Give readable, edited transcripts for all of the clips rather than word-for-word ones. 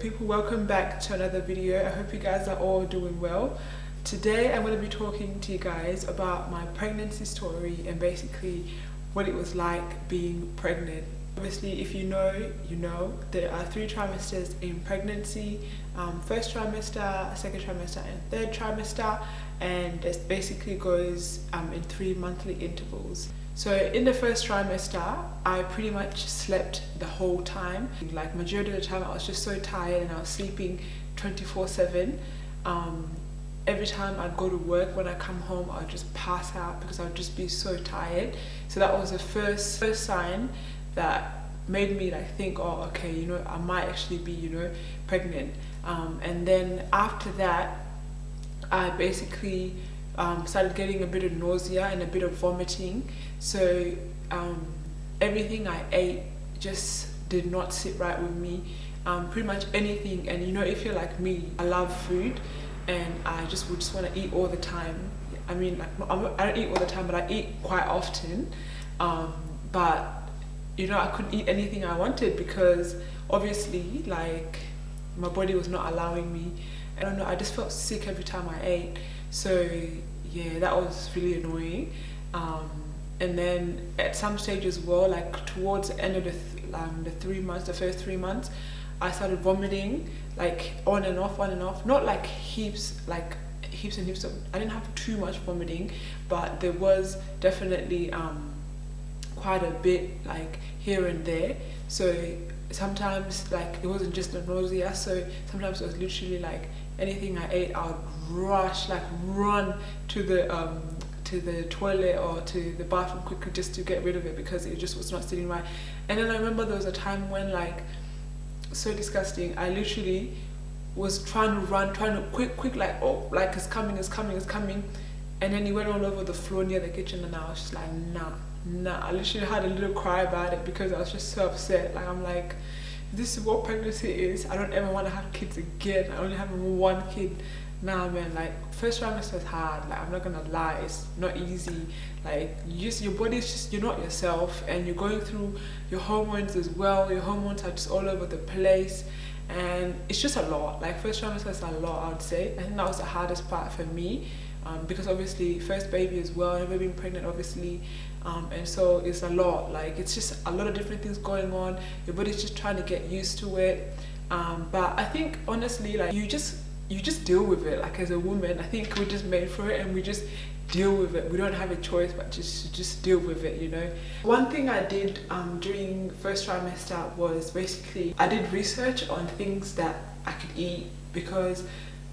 people, welcome back to another video. I hope you guys are all doing well. Today I'm going to be talking to you guys about my pregnancy story and basically what it was like being pregnant. Obviously, if you know, you know. There are 3 trimesters in pregnancy, first trimester, second trimester and third trimester, and it basically goes in 3 monthly intervals. So in the first trimester, I pretty much slept the whole time. Like majority of the time I was just so tired and I was sleeping 24/7. Every time I'd go to work, when I come home, I'd just pass out because I'd just be so tired. So that was the first sign that made me like think, oh okay, you know, I might actually be, you know, pregnant. And then after that, I basically started getting a bit of nausea and a bit of vomiting. So everything I ate just did not sit right with me. Pretty much anything, and you know, if you're like me, I love food and I just would just want to eat all the time. I mean, like, I don't eat all the time, but I eat quite often. But you know, I couldn't eat anything I wanted because obviously like my body was not allowing me. I don't know, I just felt sick every time I ate. So yeah, that was really annoying. And then at some stage as well, like towards the end of the 3 months, the first 3 months, I started vomiting like on and off, not like heaps and heaps of, I didn't have too much vomiting, but there was definitely quite a bit like here and there. So sometimes like it wasn't just the nausea, so sometimes it was literally like anything I ate, I would run to the toilet or to the bathroom quickly just to get rid of it because it just was not sitting right. And then I remember there was a time when, like, so disgusting, I literally was trying to quick, like, oh, like it's coming, and then it went all over the floor near the kitchen, and I was just like, nah. I literally had a little cry about it because I was just so upset. Like, I'm like, this is what pregnancy is. I don't ever want to have kids again. I only have 1 kid. Nah man, like first trimester is hard, like I'm not gonna lie, it's not easy. Like your body's just, you're not yourself, and you're going through your hormones as well. Your hormones are just all over the place, and it's just a lot. Like first trimester is a lot, I would say. I think that was the hardest part for me, because obviously first baby as well, never been pregnant obviously, and so it's a lot. Like it's just a lot of different things going on. Your body's just trying to get used to it, but I think honestly, like you just deal with it. Like as a woman, I think we're just made for it and we just deal with it. We don't have a choice but just deal with it, you know. One thing I did during first trimester was basically I did research on things that I could eat, because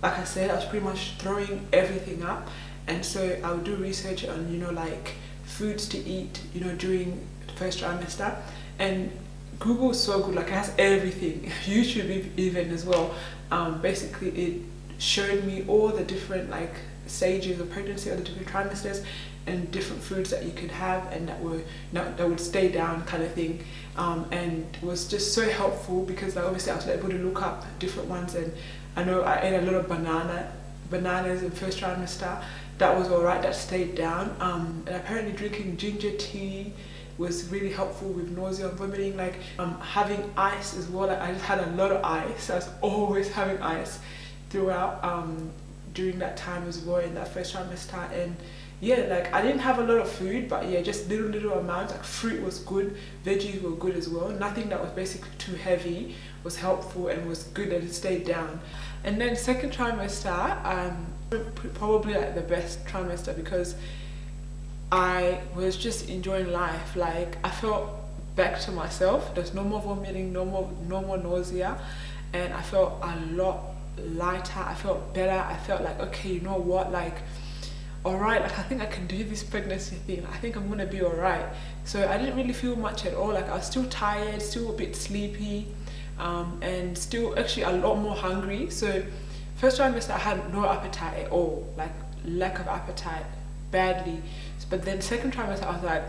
like I said, I was pretty much throwing everything up, and so I would do research on, you know, like foods to eat, you know, during the first trimester. And Google is so good, like it has everything. YouTube even as well. Basically it showed me all the different like stages of pregnancy, or the different trimesters, and different foods that you could have and that would stay down kind of thing, and it was just so helpful because like, obviously I was able to look up different ones. And I know I ate a lot of bananas in first trimester. That was alright, that stayed down, and apparently drinking ginger tea was really helpful with nausea and vomiting. Like having ice as well. Like I just had a lot of ice. I was always having ice throughout during that time as well, in that first trimester. And yeah, like I didn't have a lot of food, but yeah, just little amounts. Like fruit was good, veggies were good as well. Nothing that was basically too heavy was helpful and was good, and it stayed down. And then second trimester, probably like the best trimester because I was just enjoying life. Like I felt back to myself. There's no more vomiting, no more nausea, and I felt a lot lighter. I felt better. I felt like, okay, you know what, like alright, like I think I can do this pregnancy thing. I think I'm gonna be alright. So I didn't really feel much at all. Like I was still tired, still a bit sleepy, and still actually a lot more hungry. So first trimester I had no appetite at all, like lack of appetite badly. But then second trimester I was like,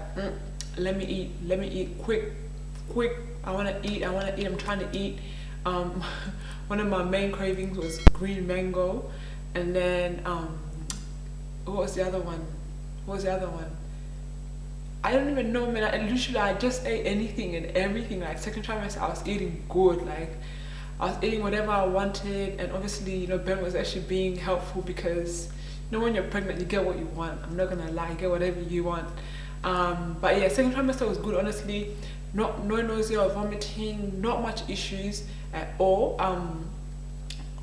let me eat quick. I want to eat, I'm trying to eat. One of my main cravings was green mango. And then what was the other one? I don't even know, man. I just ate anything and everything. Like second trimester I was eating good. Like I was eating whatever I wanted, and obviously, you know, Ben was actually being helpful because, you know, when you're pregnant, you get what you want. I'm not gonna lie, you get whatever you want. But yeah, second trimester was good, honestly. No nausea or vomiting, not much issues at all.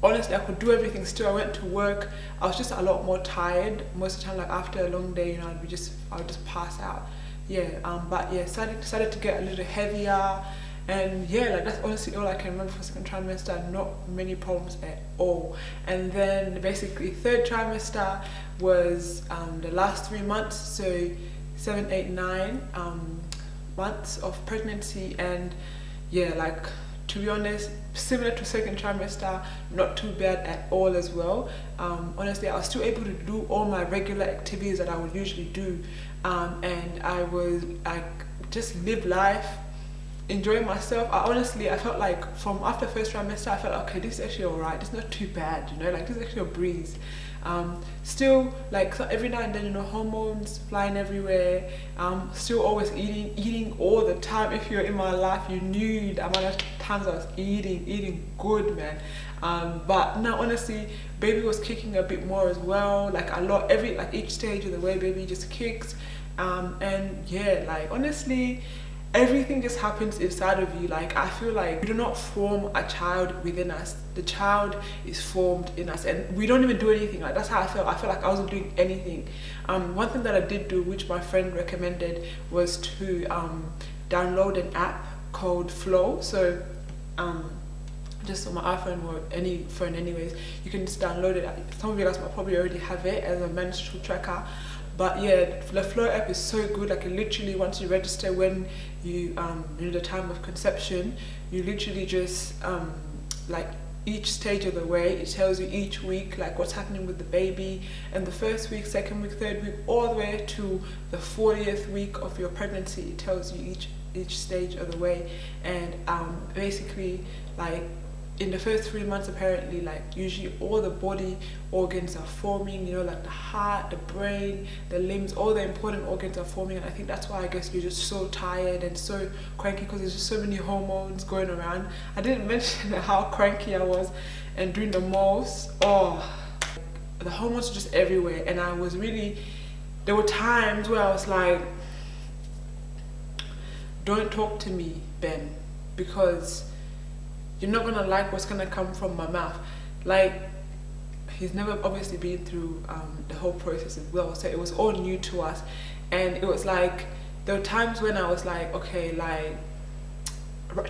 Honestly, I could do everything still. I went to work. I was just a lot more tired most of the time. Like after a long day, you know, I would just pass out. Yeah. But yeah, started to get a little heavier, and yeah, like that's honestly all I can remember for second trimester. Not many problems at all. And then basically third trimester was the last 3 months. So 7, 8, 9 months of pregnancy, and yeah, like, to be honest, similar to second trimester, not too bad at all as well. Honestly, I was still able to do all my regular activities that I would usually do, and I just live life, enjoying myself. I felt like from after first trimester, I felt okay, this is actually alright. It's not too bad, you know, like this is actually a breeze. Still, like, so every now and then, you know, hormones flying everywhere. Still always eating all the time. If you're in my life, you knew the amount of times I was eating good, man. But now, honestly, baby was kicking a bit more as well. Like a lot, each stage of the way, baby just kicks. And yeah, like honestly, everything just happens inside of you. Like, I feel like we do not form a child within us. The child is formed in us, and we don't even do anything. Like, that's how I felt. I felt like I wasn't doing anything. One thing that I did do, which my friend recommended, was to download an app called Flow. So just on my iPhone or any phone anyways, you can just download it. Some of you guys might probably already have it as a menstrual tracker. But yeah, the Flow app is so good. Like, it literally, once you register when you know the time of conception, you literally just like each stage of the way, it tells you each week like what's happening with the baby, and the first week, second week, third week, all the way to the 40th week of your pregnancy. It tells you each stage of the way, and basically, like, in the first 3 months, apparently, like, usually all the body organs are forming, you know, like the heart, the brain, the limbs, all the important organs are forming. And I think that's why, I guess, you're just so tired and so cranky, because there's just so many hormones going around. I didn't mention how cranky I was and doing the most. Oh, the hormones are just everywhere, and I was really, there were times where I was like, don't talk to me, Ben, because you're not gonna like what's gonna come from my mouth. Like, he's never obviously been through the whole process as well, so it was all new to us. And it was like, there were times when I was like, okay, like,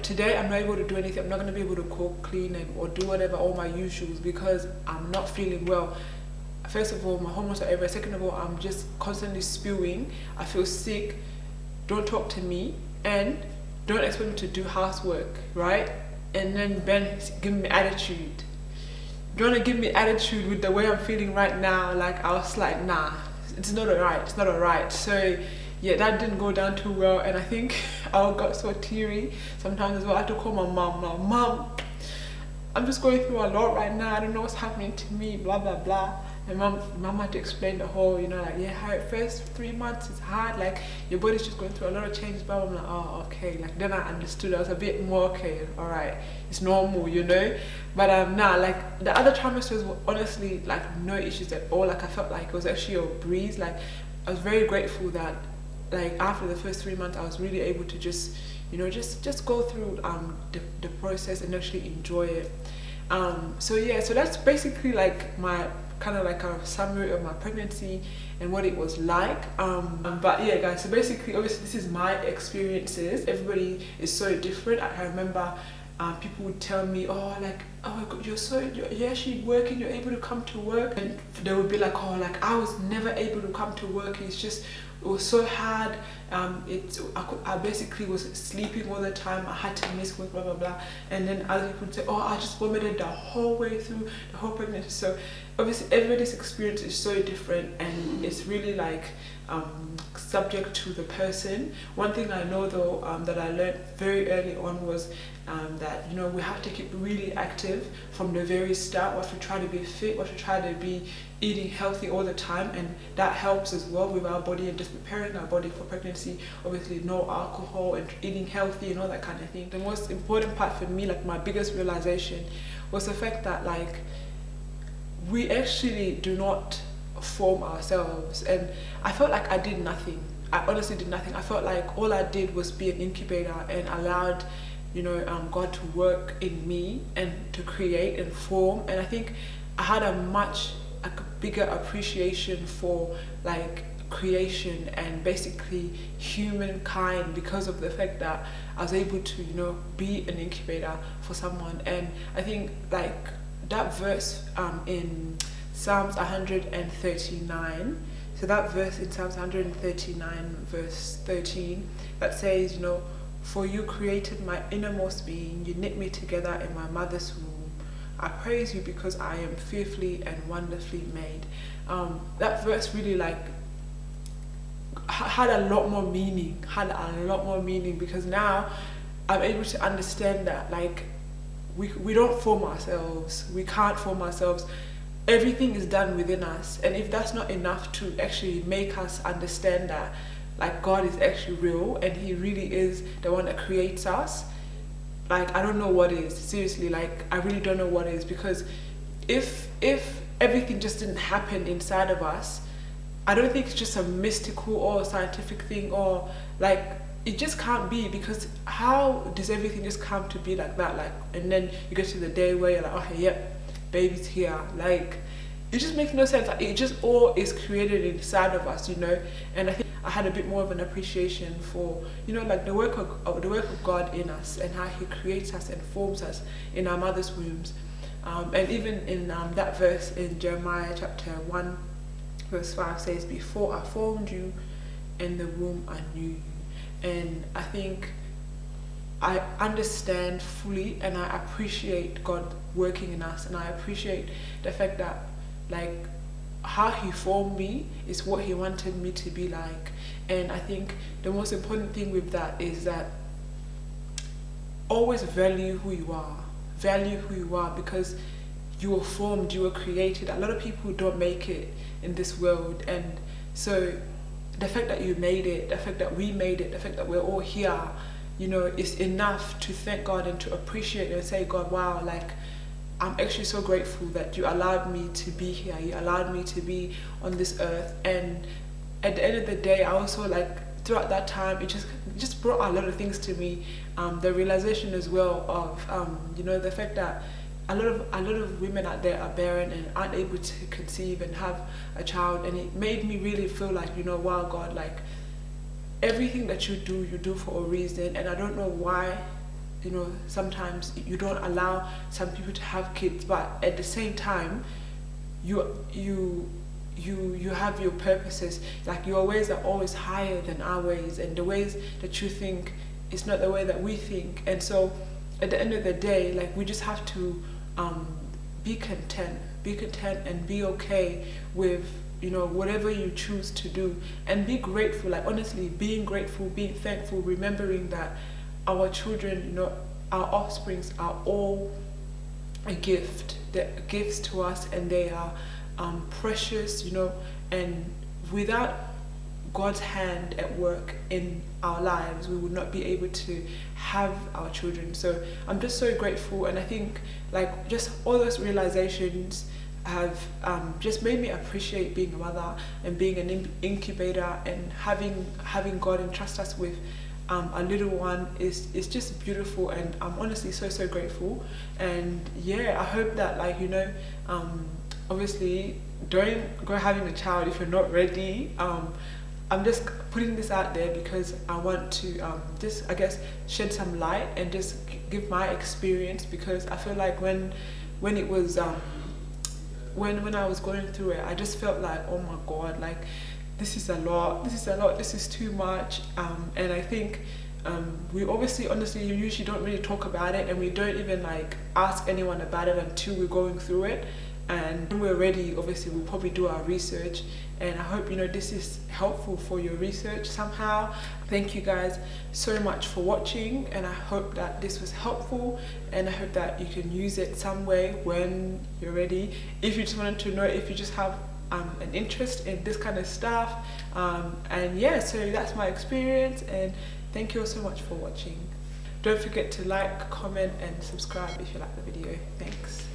today I'm not able to do anything. I'm not gonna be able to cook, clean, or do whatever, all my usuals, because I'm not feeling well. First of all, my hormones are everywhere. Second of all, I'm just constantly spewing. I feel sick. Don't talk to me, and don't expect me to do housework, right? And then Ben giving me attitude. You wanna give me attitude with the way I'm feeling right now? Like, I was like, nah, it's not alright, it's not alright. So yeah, that didn't go down too well, and I think I got so teary sometimes as well. I had to call my mom. Mom, I'm just going through a lot right now. I don't know what's happening to me, blah, blah, blah. And mom had to explain the whole, you know, like, yeah, how first 3 months is hard, like, your body's just going through a lot of changes, but I'm like, oh, okay. Like, then I understood. I was a bit more, okay, all right, it's normal, you know. But nah, like, the other trimesters were honestly, like, no issues at all. Like, I felt like it was actually a breeze. Like, I was very grateful that, like, after the first 3 months, I was really able to just, you know, just go through the process and actually enjoy it. So yeah, so that's basically like my kind of like a summary of my pregnancy and what it was like. But yeah, guys, so basically, obviously, this is my experiences. Everybody is so different. I remember people would tell me, oh, like, oh my god, you're actually working, you're able to come to work, and they would be like, oh, like, I was never able to come to work. It was so hard. I basically was sleeping all the time. I had to miss work, blah blah blah. And then other people would say, oh, I just vomited the whole way through the whole pregnancy. So obviously everybody's experience is so different, and it's really like subject to the person. One thing I know though, that I learned very early on was that, you know, we have to keep really active. active from the very start. We have to try to be fit, we have to try to be eating healthy all the time, and that helps as well with our body and just preparing our body for pregnancy. Obviously no alcohol and eating healthy and all that kind of thing. The most important part for me, like my biggest realization, was the fact that like we actually do not form ourselves. And I felt like I did nothing. I honestly did nothing. I felt like all I did was be an incubator and allowed, you know, God to work in me and to create and form. And I think I had a bigger appreciation for like creation and basically humankind because of the fact that I was able to, you know, be an incubator for someone. And I think like that verse in Psalms 139, so that verse in Psalms 139 verse 13, that says, you know, for you created my innermost being, you knit me together in my mother's womb. I praise you because I am fearfully and wonderfully made. That verse really like had a lot more meaning, because now I'm able to understand that like we don't form ourselves, we can't form ourselves. Everything is done within us, and if that's not enough to actually make us understand that like God is actually real and he really is the one that creates us, like I don't know what is. Seriously, like I really don't know what is, because if everything just didn't happen inside of us, I don't think it's just a mystical or scientific thing, or like it just can't be, because how does everything just come to be like that? Like, and then you get to the day where you're like, okay, yep, baby's here. Like, it just makes no sense. Like, it just all is created inside of us, you know. And I think I had a bit more of an appreciation for, you know, like the work of God in us and how he creates us and forms us in our mother's wombs. And even in that verse in Jeremiah chapter 1 verse 5 says, before I formed you in the womb I knew you. And I think I understand fully and I appreciate God working in us, and I appreciate the fact that like how he formed me is what he wanted me to be like. And I think the most important thing with that is that always value who you are, because you were formed, you were created. A lot of people don't make it in this world, and so the fact that you made it, the fact that we made it, the fact that we're all here, you know, is enough to thank God and to appreciate and say, God, wow, like I'm actually so grateful that you allowed me to be here, you allowed me to be on this earth. And at the end of the day, I also like throughout that time, it just brought a lot of things to me. The realization as well of you know, the fact that a lot of women out there are barren and aren't able to conceive and have a child, and it made me really feel like, you know, wow, God, like everything that you do for a reason. And I don't know why, you know, sometimes you don't allow some people to have kids, but at the same time you have your purposes. Like your ways are always higher than our ways, and the ways that you think is not the way that we think. And so at the end of the day, like we just have to be content and be okay with, you know, whatever you choose to do, and be grateful. Like honestly, being grateful, being thankful, remembering that our children, you know, our offsprings are all a gift. They're gifts to us, and they are precious, you know, and without God's hand at work in our lives, we would not be able to have our children. So I'm just so grateful, and I think like just all those realizations have just made me appreciate being a mother and being an incubator, and having God entrust us with a little one is just beautiful, and I'm honestly so grateful. And yeah, I hope that, like, you know, obviously don't go having a child if you're not ready. I'm just putting this out there because I want to just, I guess, shed some light and just give my experience, because I feel like when it was when I was going through it, I just felt like, oh my God, like this is a lot, this is too much. And I think we obviously, honestly, usually don't really talk about it, and we don't even like ask anyone about it until we're going through it. and when we're ready, obviously we'll probably do our research, and I hope this is helpful for your research somehow. Thank you guys so much for watching, and I hope that this was helpful, and I hope that you can use it some way when you're ready. If you just wanted to know, if you just have an interest in this kind of stuff, and yeah, so that's my experience, and thank you all so much for watching. Don't forget to like, comment and subscribe if you like the video. Thanks.